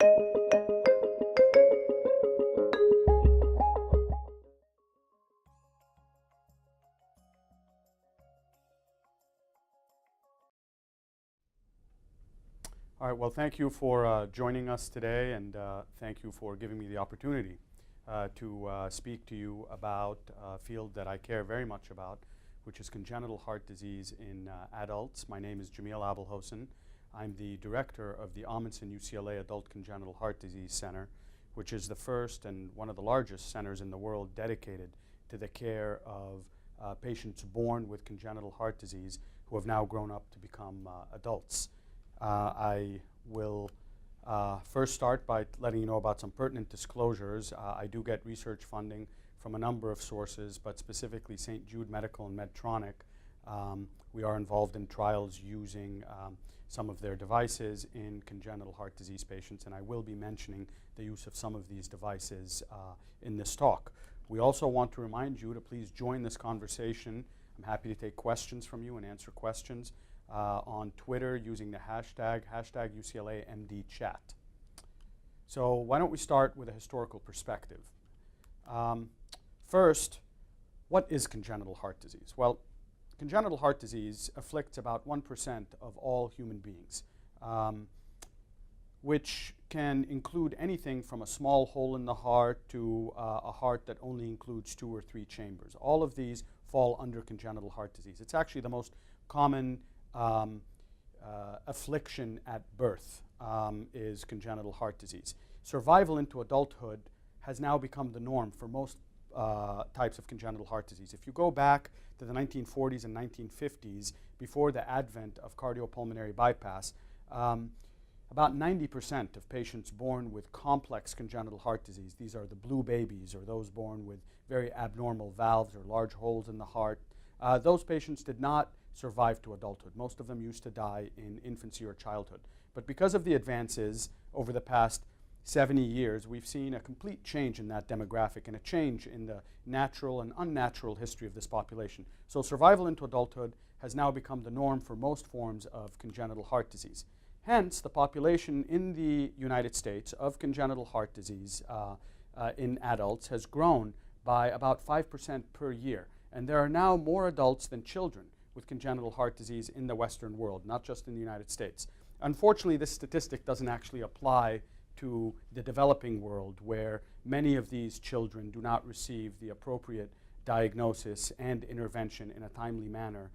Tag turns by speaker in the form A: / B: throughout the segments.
A: All right, well, thank you for joining us today, and thank you for giving me the opportunity to speak to you about a field that I care very much about, which is congenital heart disease in adults. My name is Jamil Aboulhosn. I'm the director of the Amundsen UCLA Adult Congenital Heart Disease Center, which is the first and one of the largest centers in the world dedicated to the care of patients born with congenital heart disease who have now grown up to become adults. I will first start by letting you know about some pertinent disclosures. I do get research funding from a number of sources, but specifically St. Jude Medical and Medtronic. We are involved in trials using some of their devices in congenital heart disease patients, and I will be mentioning the use of some of these devices in this talk. We also want to remind you to please join this conversation. I'm happy to take questions from you and answer questions on Twitter using the hashtag UCLAMDChat. So why don't we start with a historical perspective. First, what is congenital heart disease? Well, congenital heart disease afflicts about 1% of all human beings, which can include anything from a small hole in the heart to a heart that only includes 2 or 3 chambers. All of these fall under congenital heart disease. It's actually the most common affliction at birth is congenital heart disease. Survival into adulthood has now become the norm for most types of congenital heart disease. If you go back to the 1940s and 1950s, before the advent of cardiopulmonary bypass, about 90% of patients born with complex congenital heart disease, these are the blue babies or those born with very abnormal valves or large holes in the heart, those patients did not survive to adulthood. Most of them used to die in infancy or childhood. But because of the advances over the past 70 years, we've seen a complete change in that demographic and a change in the natural and unnatural history of this population. So survival into adulthood has now become the norm for most forms of congenital heart disease. Hence, the population in the United States of congenital heart disease in adults has grown by about 5% per year. And there are now more adults than children with congenital heart disease in the Western world, not just in the United States. Unfortunately, this statistic doesn't actually apply to the developing world, where many of these children do not receive the appropriate diagnosis and intervention in a timely manner.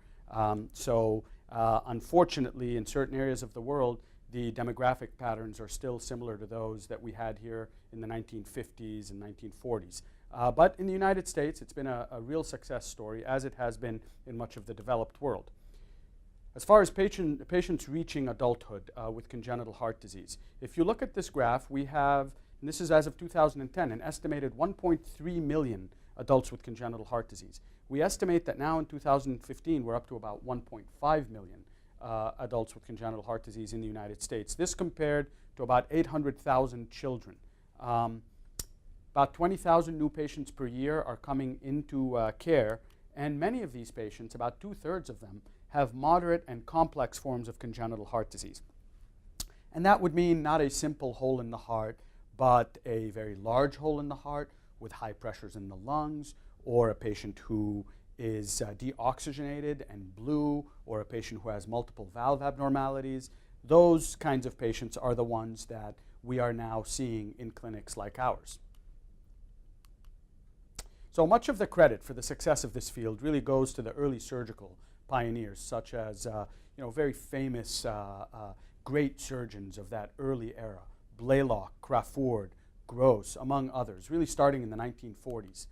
A: Unfortunately, in certain areas of the world, the demographic patterns are still similar to those that we had here in the 1950s and 1940s. But in the United States, it's been a real success story, as it has been in much of the developed world. As far as patients reaching adulthood with congenital heart disease, if you look at this graph, we have, and this is as of 2010, an estimated 1.3 million adults with congenital heart disease. We estimate that now in 2015, we're up to about 1.5 million adults with congenital heart disease in the United States. This compared to about 800,000 children. About 20,000 new patients per year are coming into care, and many of these patients, about 2/3 of them, have moderate and complex forms of congenital heart disease. And that would mean not a simple hole in the heart, but a very large hole in the heart with high pressures in the lungs, or a patient who is deoxygenated and blue, or a patient who has multiple valve abnormalities. Those kinds of patients are the ones that we are now seeing in clinics like ours. So much of the credit for the success of this field really goes to the early surgical pioneers, such as very famous great surgeons of that early era, Blaylock, Crawford, Gross, among others, really starting in the 1940s.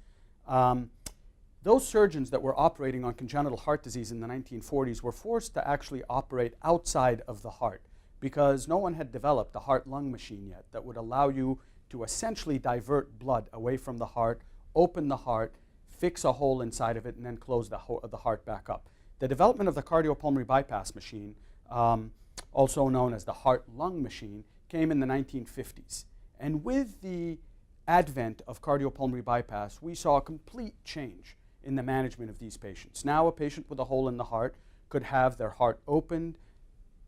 A: Those surgeons that were operating on congenital heart disease in the 1940s were forced to actually operate outside of the heart because no one had developed a heart-lung machine yet that would allow you to essentially divert blood away from the heart, open the heart, fix a hole inside of it, and then close the heart back up. The development of the cardiopulmonary bypass machine, also known as the heart-lung machine, came in the 1950s. And with the advent of cardiopulmonary bypass, we saw a complete change in the management of these patients. Now a patient with a hole in the heart could have their heart opened,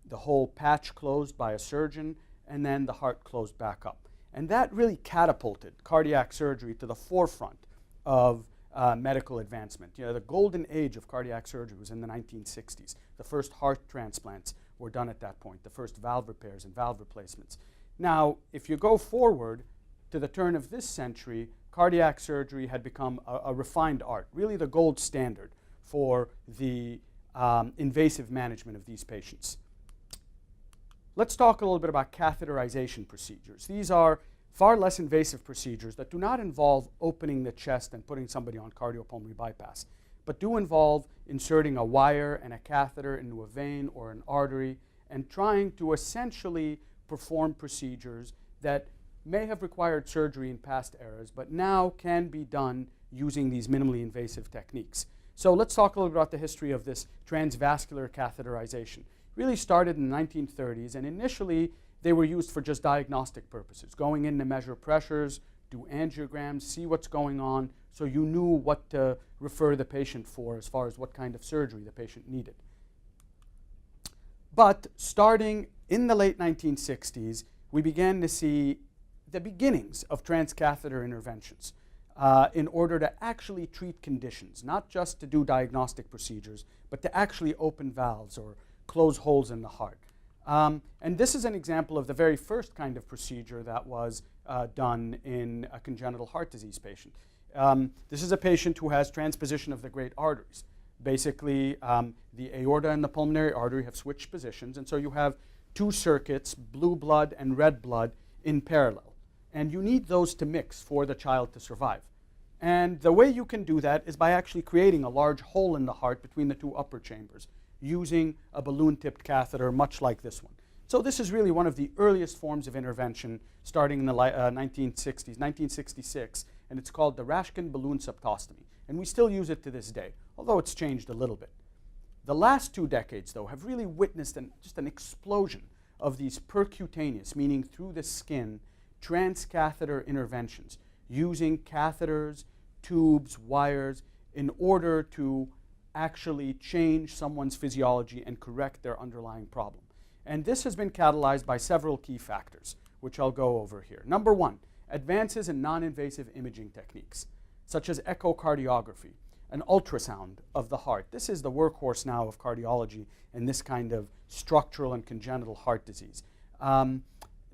A: the whole patch closed by a surgeon, and then the heart closed back up. And that really catapulted cardiac surgery to the forefront of medical advancement. You know, the golden age of cardiac surgery was in the 1960s. The first heart transplants were done at that point, the first valve repairs and valve replacements. Now, if you go forward to the turn of this century, cardiac surgery had become a refined art, really the gold standard for the invasive management of these patients. Let's talk a little bit about catheterization procedures. These are far less invasive procedures that do not involve opening the chest and putting somebody on cardiopulmonary bypass, but do involve inserting a wire and a catheter into a vein or an artery and trying to essentially perform procedures that may have required surgery in past eras, but now can be done using these minimally invasive techniques. So let's talk a little bit about the history of this transvascular catheterization. It really started in the 1930s, and initially they were used for just diagnostic purposes, going in to measure pressures, do angiograms, see what's going on, so you knew what to refer the patient for as far as what kind of surgery the patient needed. But starting in the late 1960s, we began to see the beginnings of transcatheter interventions in order to actually treat conditions, not just to do diagnostic procedures, but to actually open valves or close holes in the heart. And this is an example of the very first kind of procedure that was done in a congenital heart disease patient. This is a patient who has transposition of the great arteries. Basically, the aorta and the pulmonary artery have switched positions, and so you have two circuits, blue blood and red blood, in parallel. And you need those to mix for the child to survive. And the way you can do that is by actually creating a large hole in the heart between the two upper chambers, using a balloon-tipped catheter, much like this one. So this is really one of the earliest forms of intervention, starting in the 1960s, 1966, and it's called the Raskin balloon septostomy. And we still use it to this day, although it's changed a little bit. The last 2 decades, though, have really witnessed just an explosion of these percutaneous, meaning through the skin, transcatheter interventions, using catheters, tubes, wires, in order to actually change someone's physiology and correct their underlying problem. And this has been catalyzed by several key factors, which I'll go over here. Number one, advances in non-invasive imaging techniques, such as echocardiography, an ultrasound of the heart. This is the workhorse now of cardiology in this kind of structural and congenital heart disease.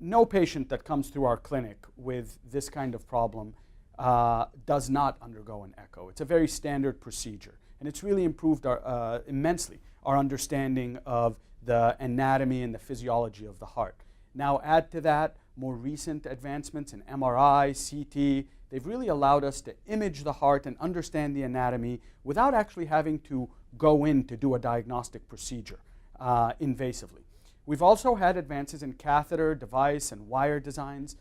A: No patient that comes through our clinic with this kind of problem does not undergo an echo. It's a very standard procedure, and it's really improved immensely our understanding of the anatomy and the physiology of the heart. Now add to that more recent advancements in MRI, CT. They've really allowed us to image the heart and understand the anatomy without actually having to go in to do a diagnostic procedure invasively. We've also had advances in catheter, device, and wire designs,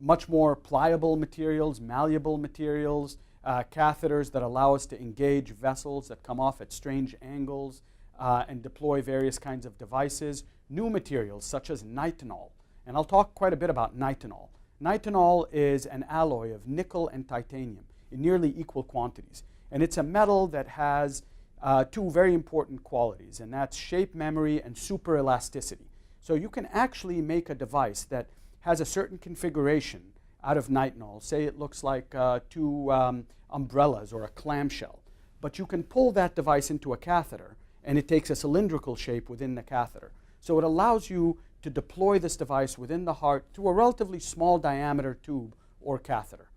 A: much more pliable materials, malleable materials, catheters that allow us to engage vessels that come off at strange angles and deploy various kinds of devices, new materials such as nitinol. And I'll talk quite a bit about nitinol. Nitinol is an alloy of nickel and titanium in nearly equal quantities. And it's a metal that has two very important qualities, and that's shape memory and superelasticity. So you can actually make a device that has a certain configuration out of nitinol. Say it looks like two umbrellas or a clamshell. But you can pull that device into a catheter, and it takes a cylindrical shape within the catheter. So it allows you to deploy this device within the heart through a relatively small diameter tube or catheter.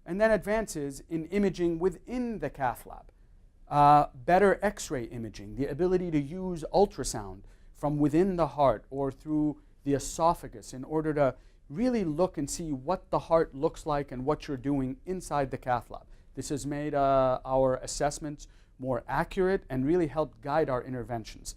A: And then advances in imaging within the cath lab. Better X-ray imaging, the ability to use ultrasound from within the heart or through the esophagus in order to really look and see what the heart looks like and what you're doing inside the cath lab. This has made our assessments more accurate and really helped guide our interventions.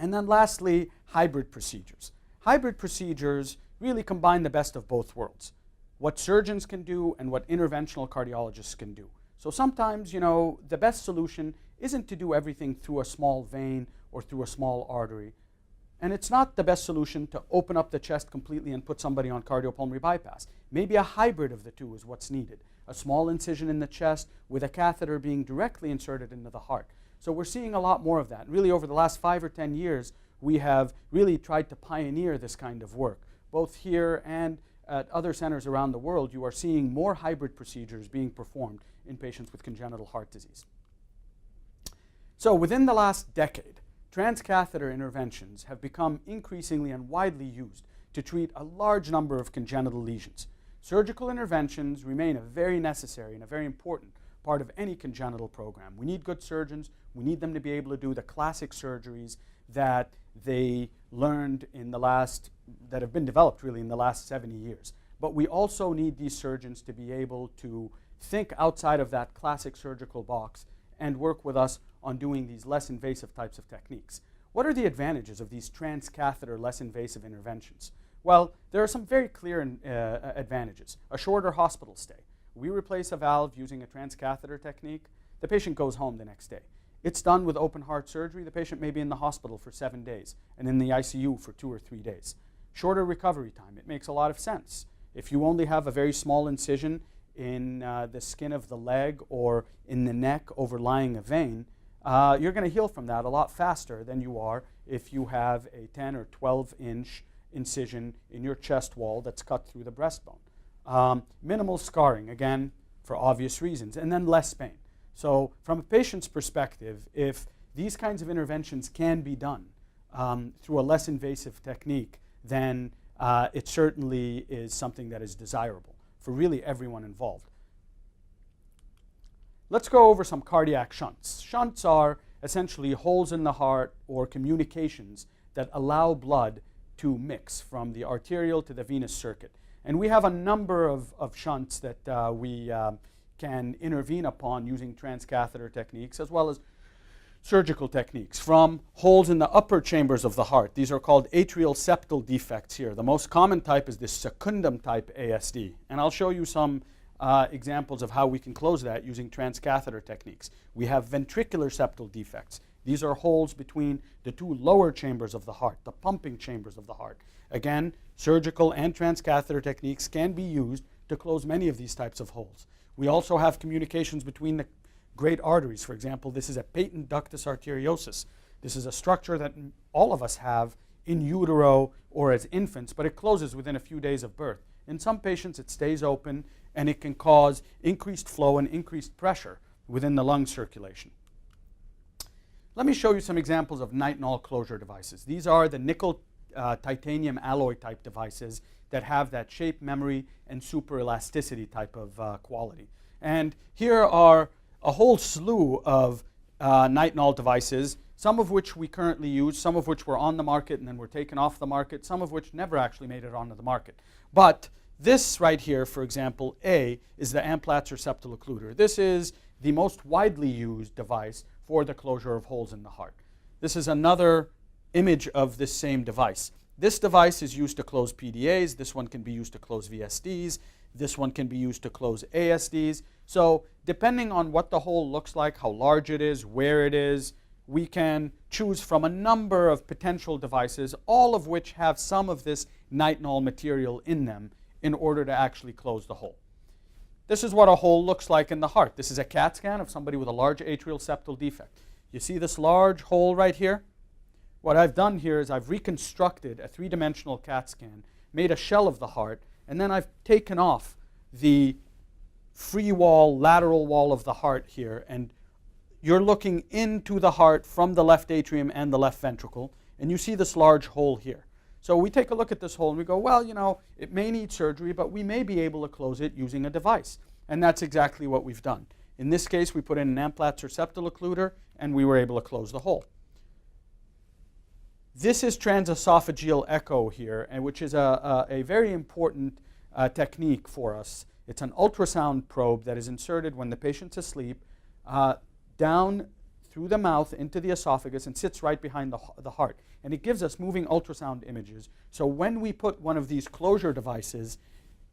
A: And then lastly, hybrid procedures. Hybrid procedures really combine the best of both worlds, what surgeons can do and what interventional cardiologists can do. So sometimes, you know, the best solution isn't to do everything through a small vein or through a small artery. And it's not the best solution to open up the chest completely and put somebody on cardiopulmonary bypass. Maybe a hybrid of the two is what's needed. A small incision in the chest with a catheter being directly inserted into the heart. So we're seeing a lot more of that. And really over the last 5 or 10 years, we have really tried to pioneer this kind of work. Both here and at other centers around the world, you are seeing more hybrid procedures being performed in patients with congenital heart disease. So within the last decade, transcatheter interventions have become increasingly and widely used to treat a large number of congenital lesions. Surgical interventions remain a very necessary and a very important part of any congenital program. We need good surgeons. We need them to be able to do the classic surgeries that they learned in the last, that have been developed really in the last 70 years. But we also need these surgeons to be able to think outside of that classic surgical box and work with us on doing these less invasive types of techniques. What are the advantages of these transcatheter, less invasive interventions? Well, there are some very clear advantages. A shorter hospital stay. We replace a valve using a transcatheter technique. The patient goes home the next day. It's done with open heart surgery. The patient may be in the hospital for 7 days and in the ICU for 2 or 3 days. Shorter recovery time. It makes a lot of sense. If you only have a very small incision in the skin of the leg or in the neck overlying a vein, you're going to heal from that a lot faster than you are if you have a 10 or 12-inch incision in your chest wall that's cut through the breastbone. Minimal scarring, again, for obvious reasons, and then less pain. So from a patient's perspective, if these kinds of interventions can be done through a less invasive technique, then it certainly is something that is desirable for really everyone involved. Let's go over some cardiac shunts. Shunts are essentially holes in the heart or communications that allow blood to mix from the arterial to the venous circuit. And we have a number of shunts that we can intervene upon using transcatheter techniques as well as surgical techniques. From holes in the upper chambers of the heart, these are called atrial septal defects here. The most common type is this secundum type ASD. And I'll show you some examples of how we can close that using transcatheter techniques. We have ventricular septal defects. These are holes between the 2 lower chambers of the heart, the pumping chambers of the heart. Again, surgical and transcatheter techniques can be used to close many of these types of holes. We also have communications between the great arteries. For example, this is a patent ductus arteriosus. This is a structure that all of us have in utero or as infants, but it closes within a few days of birth. In some patients, it stays open, and it can cause increased flow and increased pressure within the lung circulation. Let me show you some examples of nitinol closure devices. These are the nickel titanium alloy type devices that have that shape, memory, and super elasticity type of quality. And here are a whole slew of nitinol devices, some of which we currently use, some of which were on the market and then were taken off the market, some of which never actually made it onto the market. But this right here, for example, A, is the Amplatzer septal occluder. This is the most widely used device for the closure of holes in the heart. This is another image of this same device. This device is used to close PDAs. This one can be used to close VSDs. This one can be used to close ASDs. So depending on what the hole looks like, how large it is, where it is, we can choose from a number of potential devices, all of which have some of this nitinol material in them in order to actually close the hole. This is what a hole looks like in the heart. This is a CAT scan of somebody with a large atrial septal defect. You see this large hole right here? What I've done here is I've reconstructed a 3-dimensional CAT scan, made a shell of the heart, and then I've taken off the free wall, lateral wall of the heart here, and you're looking into the heart from the left atrium and the left ventricle, and you see this large hole here. So we take a look at this hole and we go, well, you know, it may need surgery, but we may be able to close it using a device. And that's exactly what we've done. In this case, we put in an Amplatzer septal occluder, and we were able to close the hole. This is transesophageal echo here, and which is a very important technique for us. It's an ultrasound probe that is inserted when the patient's asleep down through the mouth into the esophagus and sits right behind the heart. And it gives us moving ultrasound images. So when we put one of these closure devices,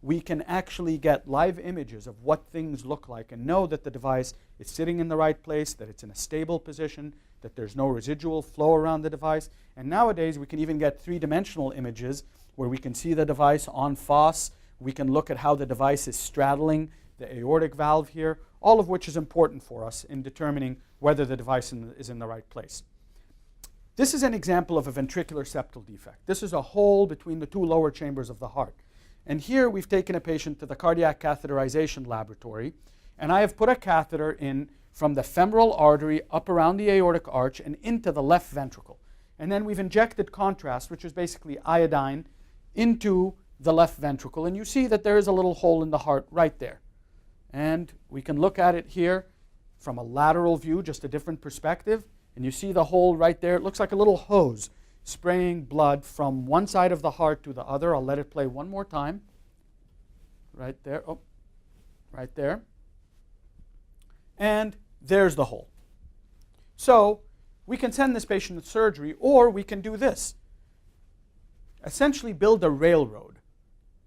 A: we can actually get live images of what things look like and know that the device is sitting in the right place, that it's in a stable position, that there's no residual flow around the device. And nowadays we can even get 3-dimensional images where we can see the device on FOSS. We can look at how the device is straddling the aortic valve here, all of which is important for us in determining whether the device is in the right place. This is an example of a ventricular septal defect. This is a hole between the two lower chambers of the heart. And here we've taken a patient to the cardiac catheterization laboratory, and I have put a catheter in from the femoral artery up around the aortic arch and into the left ventricle. And then we've injected contrast, which is basically iodine, into the left ventricle. And you see that there is a little hole in the heart right there. And we can look at it here from a lateral view, just a different perspective. And you see the hole right there. It looks like a little hose spraying blood from one side of the heart to the other. I'll let it play one more time. Right there. Oh, right there. And there's the hole. So we can send this patient to surgery, or we can do this. Essentially build a railroad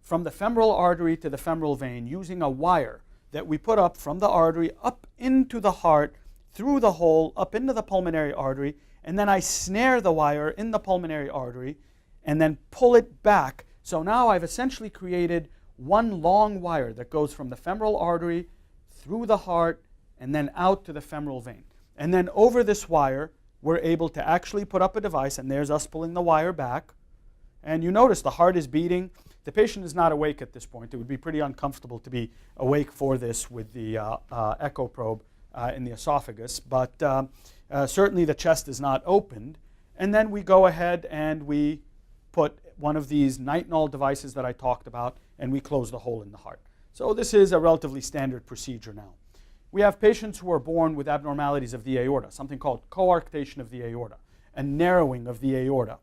A: from the femoral artery to the femoral vein using a wire that we put up from the artery up into the heart, through the hole, up into the pulmonary artery, and then I snare the wire in the pulmonary artery and then pull it back. So now I've essentially created one long wire that goes from the femoral artery through the heart and then out to the femoral vein. And then over this wire, we're able to actually put up a device, and there's us pulling the wire back. And you notice the heart is beating. The patient is not awake at this point. It would be pretty uncomfortable to be awake for this with the echo probe in the esophagus, but certainly the chest is not opened. And then we go ahead and we put one of these nitinol devices that I talked about, and we close the hole in the heart. So this is a relatively standard procedure now. We have patients who are born with abnormalities of the aorta, something called coarctation of the aorta, a narrowing of the aorta,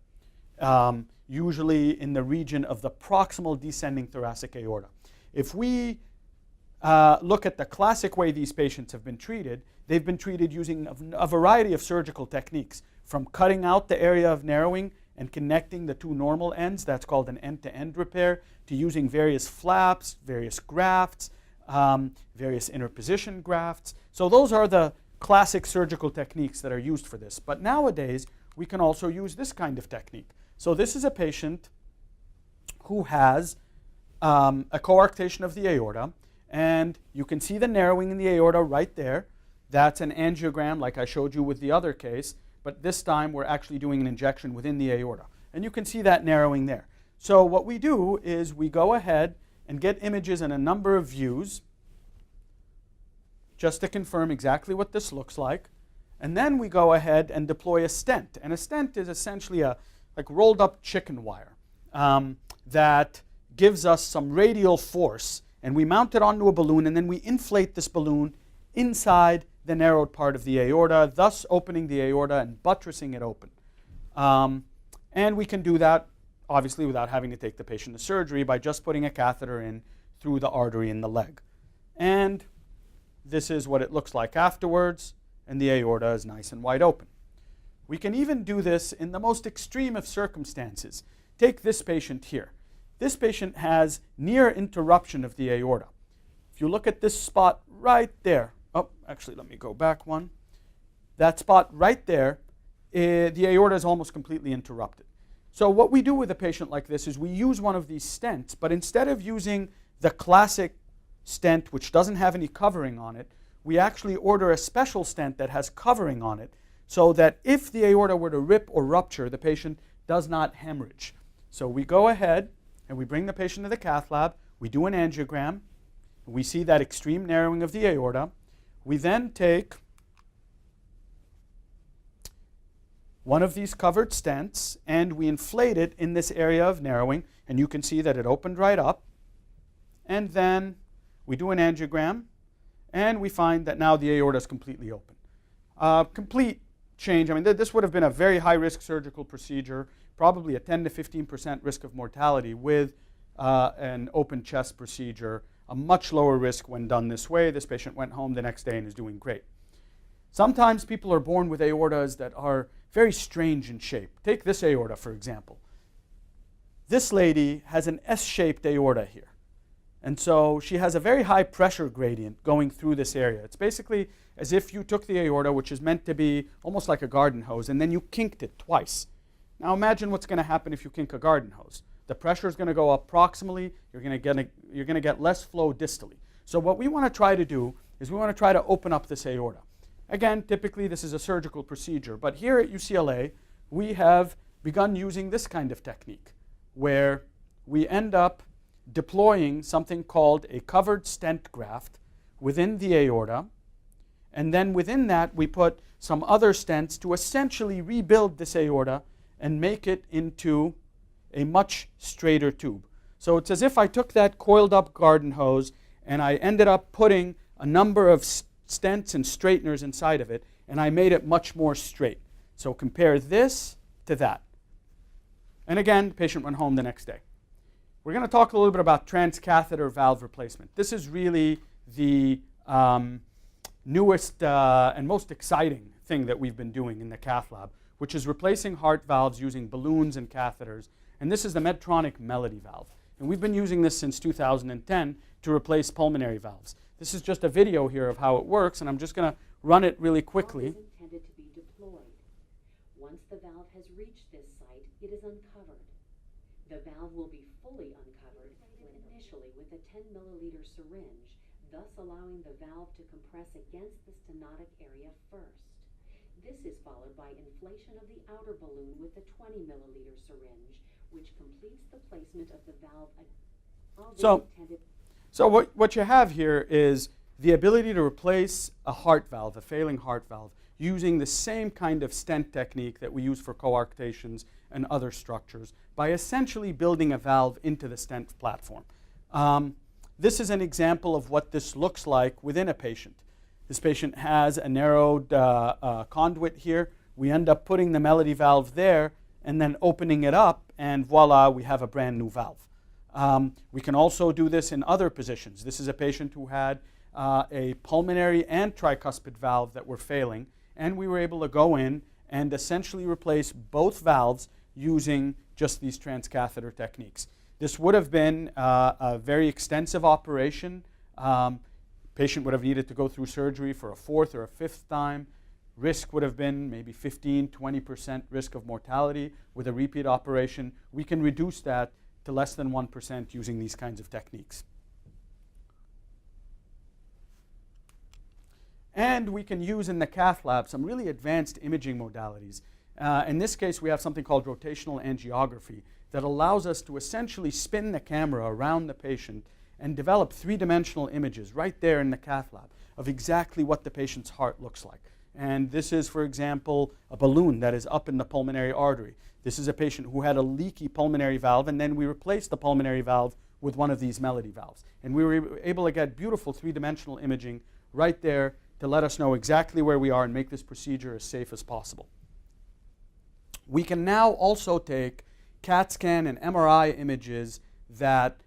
A: usually in the region of the proximal descending thoracic aorta. If we look at the classic way these patients have been treated, they've been treated using a variety of surgical techniques, from cutting out the area of narrowing and connecting the two normal ends, that's called an end-to-end repair, to using various flaps, various grafts, various interposition grafts. So those are the classic surgical techniques that are used for this. But nowadays, we can also use this kind of technique. So this is a patient who has a coarctation of the aorta, and you can see the narrowing in the aorta right there. That's an angiogram like I showed you with the other case, but this time we're actually doing an injection within the aorta. And you can see that narrowing there. So what we do is we go ahead and get images in a number of views just to confirm exactly what this looks like. And then we go ahead and deploy a stent. And a stent is essentially a like rolled up chicken wire that gives us some radial force. And we mount it onto a balloon, and then we inflate this balloon inside the narrowed part of the aorta, thus opening the aorta and buttressing it open. And we can do that obviously without having to take the patient to surgery by just putting a catheter in through the artery in the leg. And this is what it looks like afterwards, and the aorta is nice and wide open. We can even do this in the most extreme of circumstances. Take this patient here. This patient has near interruption of the aorta. If you look at this spot right there, oh, actually let me go back one. That spot right there, the aorta is almost completely interrupted. So what we do with a patient like this is we use one of these stents, but instead of using the classic stent which doesn't have any covering on it, we actually order a special stent that has covering on it so that if the aorta were to rip or rupture, the patient does not hemorrhage. So we go ahead and we bring the patient to the cath lab, we do an angiogram, we see that extreme narrowing of the aorta. We then take one of these covered stents and we inflate it in this area of narrowing, and you can see that it opened right up. And then we do an angiogram, and we find that now the aorta is completely open. Complete change. I mean, this would have been a very high-risk surgical procedure, probably a 10 to 15% risk of mortality with an open chest procedure, a much lower risk when done this way. This patient went home the next day and is doing great. Sometimes people are born with aortas that are very strange in shape. Take this aorta, for example. This lady has an S-shaped aorta here. And so she has a very high pressure gradient going through this area. It's basically as if you took the aorta, which is meant to be almost like a garden hose, and then you kinked it twice. Now imagine what's going to happen if you kink a garden hose. The pressure is going to go up proximally. You're going to get less flow distally. So what we want to try to do is we want to try to open up this aorta. Again, typically this is a surgical procedure, but here at UCLA, we have begun using this kind of technique where we end up deploying something called a covered stent graft within the aorta, and then within that we put some other stents to essentially rebuild this aorta and make it into a much straighter tube. So it's as if I took that coiled up garden hose and I ended up putting a number of stents and straighteners inside of it, and I made it much more straight. So compare this to that. And again, the patient went home the next day. We're going to talk a little bit about transcatheter valve replacement. This is really the newest and most exciting thing that we've been doing in the cath lab, which is replacing heart valves using balloons and catheters. And this is the Medtronic Melody valve. And we've been using this since 2010 to replace pulmonary valves. This is just a video here of how it works, and I'm just going to run it really quickly.
B: The valve is intended to be deployed. Once the valve has reached this site, it is uncovered. The valve will be fully uncovered initially with a 10 milliliter syringe, thus allowing the valve to compress against the stenotic area first. This is followed by inflation of the outer balloon with a 20 milliliter syringe, which completes the placement of the valve.
A: So what you have here is the ability to replace a heart valve, a failing heart valve, using the same kind of stent technique that we use for coarctations and other structures by essentially building a valve into the stent platform. This is an example of what this looks like within a patient. This patient has a narrowed conduit here. We end up putting the Melody valve there and then opening it up, and voila, we have a brand new valve. We can also do this in other positions. This is a patient who had a pulmonary and tricuspid valve that were failing, and we were able to go in and essentially replace both valves using just these transcatheter techniques. This would have been a very extensive operation. Patient would have needed to go through surgery for a fourth or a fifth time. Risk would have been maybe 15–20% risk of mortality with a repeat operation. We can reduce that to less than 1% using these kinds of techniques. And we can use in the cath lab some really advanced imaging modalities. In this case, we have something called rotational angiography that allows us to essentially spin the camera around the patient and develop three-dimensional images right there in the cath lab of exactly what the patient's heart looks like. And this is, for example, a balloon that is up in the pulmonary artery. This is a patient who had a leaky pulmonary valve, and then we replaced the pulmonary valve with one of these Melody valves. And we were able to get beautiful three-dimensional imaging right there to let us know exactly where we are and make this procedure as safe as possible. We can now also take CAT scan and MRI images that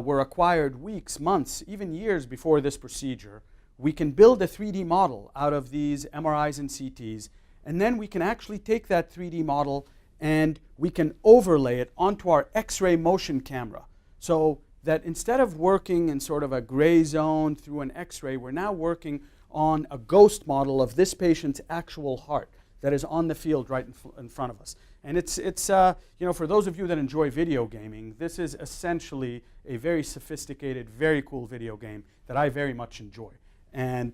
A: were acquired weeks, months, even years before this procedure. We can build a 3D model out of these MRIs and CTs, and then we can actually take that 3D model and we can overlay it onto our X-ray motion camera, so that instead of working in sort of a gray zone through an X-ray, we're now working on a ghost model of this patient's actual heart that is on the field right in front of us. And it's you know, for those of you that enjoy video gaming, this is essentially a very sophisticated, very cool video game that I very much enjoy. And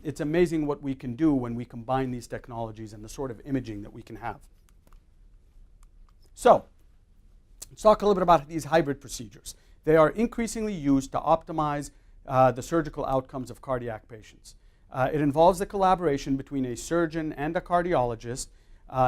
A: it's amazing what we can do when we combine these technologies and the sort of imaging that we can have. So let's talk a little bit about these hybrid procedures. They are increasingly used to optimize the surgical outcomes of cardiac patients. It involves the collaboration between a surgeon and a cardiologist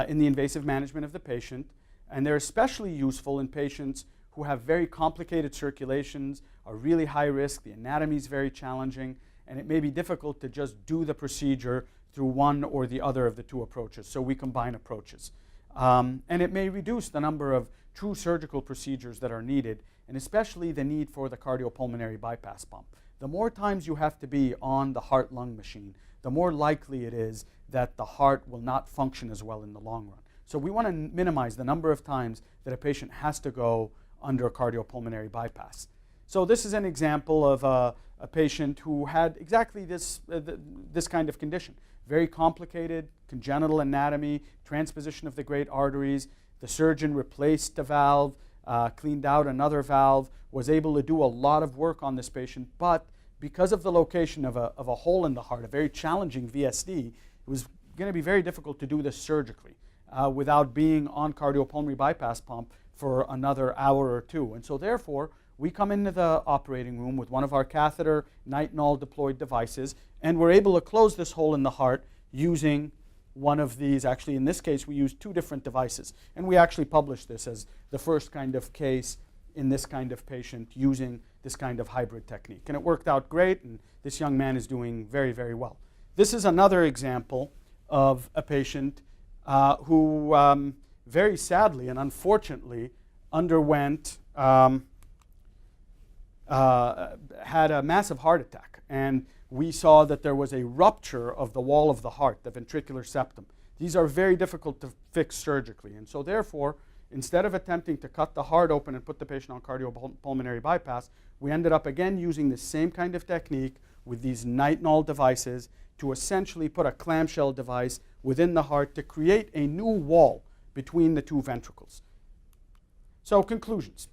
A: in the invasive management of the patient, and they're especially useful in patients who have very complicated circulations, are really high risk, the anatomy is very challenging, and it may be difficult to just do the procedure through one or the other of the two approaches, so we combine approaches. And it may reduce the number of true surgical procedures that are needed, and especially the need for the cardiopulmonary bypass pump. The more times you have to be on the heart-lung machine, the more likely it is that the heart will not function as well in the long run. So we want to minimize the number of times that a patient has to go under a cardiopulmonary bypass. So this is an example of a patient who had exactly this kind of condition. Very complicated congenital anatomy, transposition of the great arteries. The surgeon replaced the valve, cleaned out another valve, was able to do a lot of work on this patient, but because of the location of a hole in the heart, a very challenging VSD, it was going to be very difficult to do this surgically without being on cardiopulmonary bypass pump for another hour or two. And so therefore, we come into the operating room with one of our catheter nitinol deployed devices, and we're able to close this hole in the heart using one of these. Actually, in this case, we used 2 different devices. And we actually published this as the first kind of case in this kind of patient using this kind of hybrid technique. And it worked out great, and this young man is doing very, very well. This is another example of a patient who very sadly and unfortunately underwent had a massive heart attack, and we saw that there was a rupture of the wall of the heart, the ventricular septum. These are very difficult to fix surgically, and so therefore, instead of attempting to cut the heart open and put the patient on cardiopulmonary bypass, we ended up again using the same kind of technique with these nitinol devices to essentially put a clamshell device within the heart to create a new wall between the 2 ventricles. So conclusions.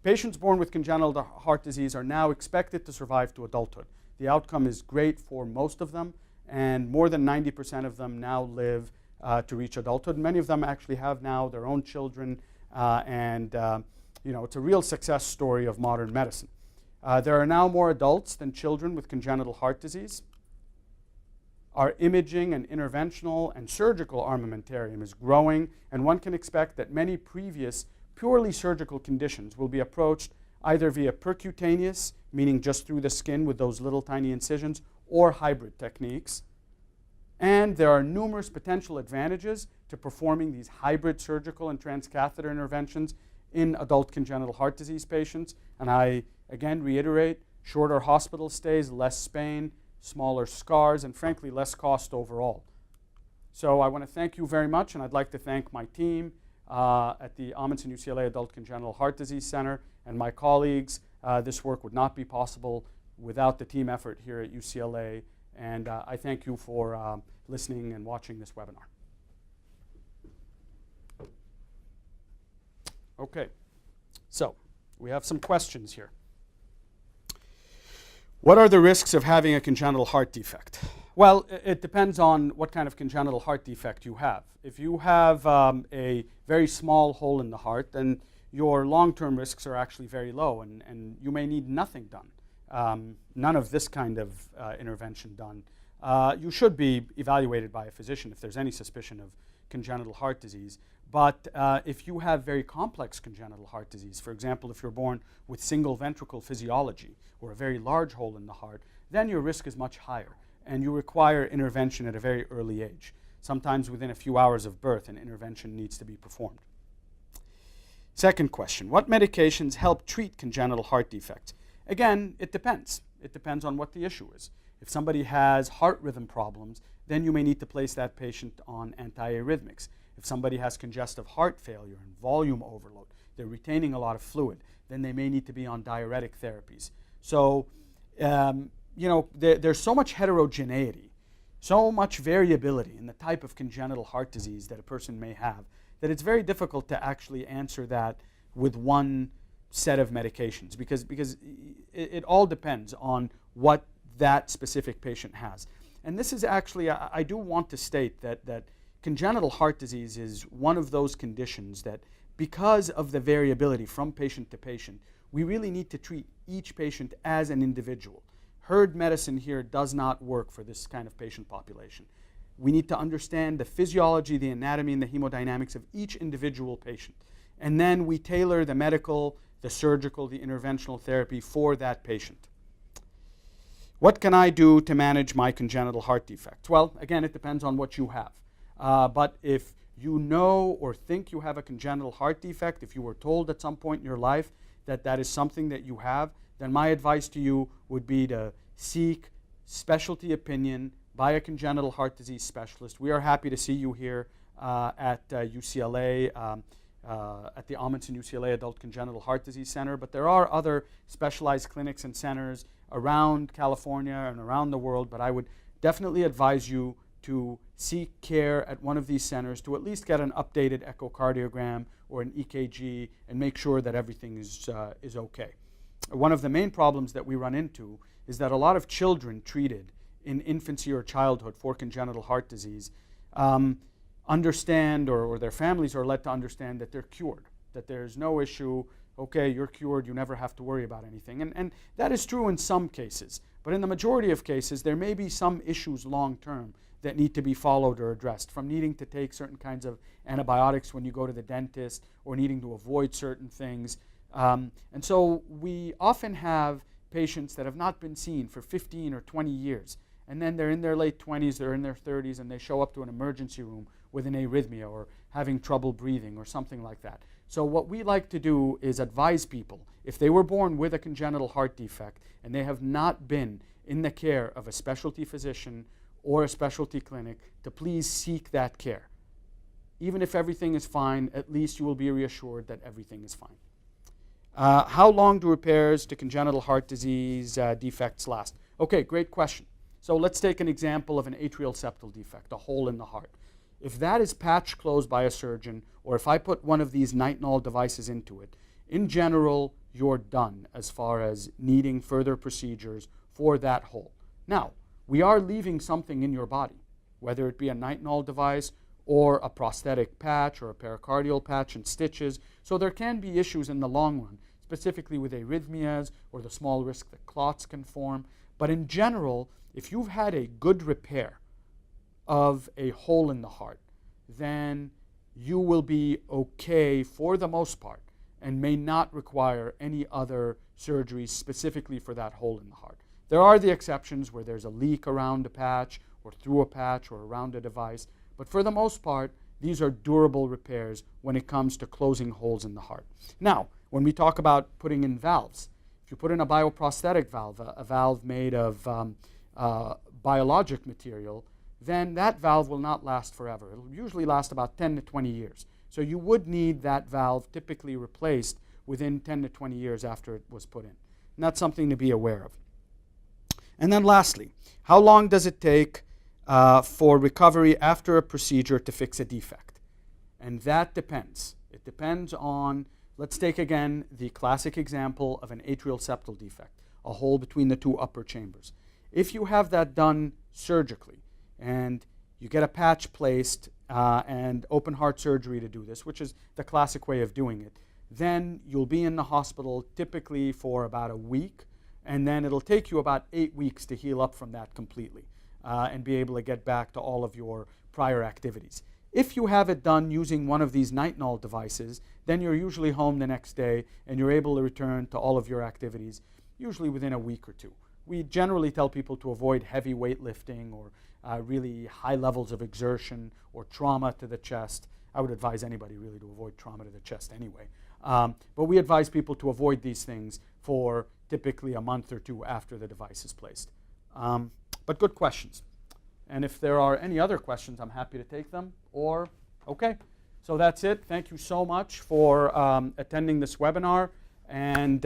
A: Patients born with congenital heart disease are now expected to survive to adulthood. The outcome is great for most of them, and more than 90% of them now live to reach adulthood. Many of them actually have now their own children, and it's a real success story of modern medicine. There are now more adults than children with congenital heart disease. Our imaging and interventional and surgical armamentarium is growing, and one can expect that many previous purely surgical conditions will be approached either via percutaneous, meaning just through the skin with those little tiny incisions, or hybrid techniques. And there are numerous potential advantages to performing these hybrid surgical and transcatheter interventions in adult congenital heart disease patients. And I, again, reiterate, shorter hospital stays, less pain, smaller scars, and frankly, less cost overall. So I want to thank you very much, and I'd like to thank my team at the Amundsen UCLA Adult Congenital Heart Disease Center and my colleagues. This work would not be possible without the team effort here at UCLA, and I thank you for listening and watching this webinar. Okay, so we have some questions here. What are the risks of having a congenital heart defect? Well, it depends on what kind of congenital heart defect you have. If you have a very small hole in the heart, then your long-term risks are actually very low, and you may need nothing done, none of this kind of intervention done. You should be evaluated by a physician if there's any suspicion of congenital heart disease. But if you have very complex congenital heart disease, for example, if you're born with single ventricle physiology or a very large hole in the heart, then your risk is much higher, and you require intervention at a very early age. Sometimes within a few hours of birth, an intervention needs to be performed. Second question, what medications help treat congenital heart defects? Again, it depends. It depends on what the issue is. If somebody has heart rhythm problems, then you may need to place that patient on antiarrhythmics. If somebody has congestive heart failure and volume overload, they're retaining a lot of fluid, then they may need to be on diuretic therapies. So, there's so much heterogeneity, so much variability in the type of congenital heart disease that a person may have, that it's very difficult to actually answer that with one set of medications, because it all depends on what that specific patient has. And this is actually, I do want to state that congenital heart disease is one of those conditions that, because of the variability from patient to patient, we really need to treat each patient as an individual. Herd medicine here does not work for this kind of patient population. We need to understand the physiology, the anatomy, and the hemodynamics of each individual patient. And then we tailor the medical, the surgical, the interventional therapy for that patient. What can I do to manage my congenital heart defect? Well, again, it depends on what you have. But if you know or think you have a congenital heart defect, if you were told at some point in your life that that is something that you have, then my advice to you would be to seek specialty opinion by a congenital heart disease specialist. We are happy to see you here at UCLA, at the Amundsen UCLA Adult Congenital Heart Disease Center, but there are other specialized clinics and centers around California and around the world, but I would definitely advise you to seek care at one of these centers to at least get an updated echocardiogram or an EKG and make sure that everything is okay. one of the main problems that we run into is that a lot of children treated in infancy or childhood for congenital heart disease understand, or their families are led to understand, that they're cured, that there's no issue, okay, you're cured, you never have to worry about anything. And that is true in some cases, but in the majority of cases, there may be some issues long term that need to be followed or addressed, from needing to take certain kinds of antibiotics when you go to the dentist, or needing to avoid certain things. And so we often have patients that have not been seen for 15 or 20 years, and then they're in their late 20s, they're in their 30s, and they show up to an emergency room with an arrhythmia or having trouble breathing or something like that. So what we like to do is advise people, if they were born with a congenital heart defect and they have not been in the care of a specialty physician or a specialty clinic, to please seek that care. Even if everything is fine, at least you will be reassured that everything is fine. How long do repairs to congenital heart disease defects last? Okay, great question. So let's take an example of an atrial septal defect, a hole in the heart. If that is patch closed by a surgeon, or if I put one of these nitinol devices into it, in general, you're done as far as needing further procedures for that hole. Now, we are leaving something in your body, whether it be a nitinol device or a prosthetic patch or a pericardial patch and stitches. So there can be issues in the long run, specifically with arrhythmias or the small risk that clots can form. But in general, if you've had a good repair of a hole in the heart, then you will be okay for the most part and may not require any other surgeries specifically for that hole in the heart. There are the exceptions where there's a leak around a patch or through a patch or around a device, but for the most part, these are durable repairs when it comes to closing holes in the heart. Now, when we talk about putting in valves, if you put in a bioprosthetic valve, a valve made of biologic material, then that valve will not last forever. It'll usually last about 10 to 20 years. So you would need that valve typically replaced within 10 to 20 years after it was put in. And that's something to be aware of. And then lastly, how long does it take for recovery after a procedure to fix a defect? And that depends. It depends on, let's take again the classic example of an atrial septal defect, a hole between the two upper chambers. If you have that done surgically, and you get a patch placed and open heart surgery to do this, which is the classic way of doing it, then you'll be in the hospital typically for about a week, and then it'll take you about 8 weeks to heal up from that completely and be able to get back to all of your prior activities. If you have it done using one of these nitinol devices, then you're usually home the next day and you're able to return to all of your activities, usually within a week or two. We generally tell people to avoid heavy weightlifting or really high levels of exertion or trauma to the chest. I would advise anybody really to avoid trauma to the chest anyway. But we advise people to avoid these things for typically a month or two after the device is placed. But good questions. And if there are any other questions, I'm happy to take them. Okay. So that's it. Thank you so much for attending this webinar. And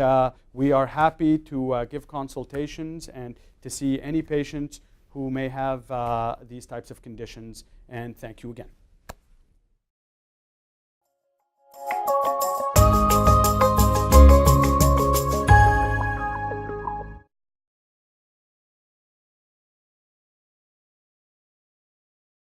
A: we are happy to give consultations and to see any patients who may have these types of conditions. And thank you again.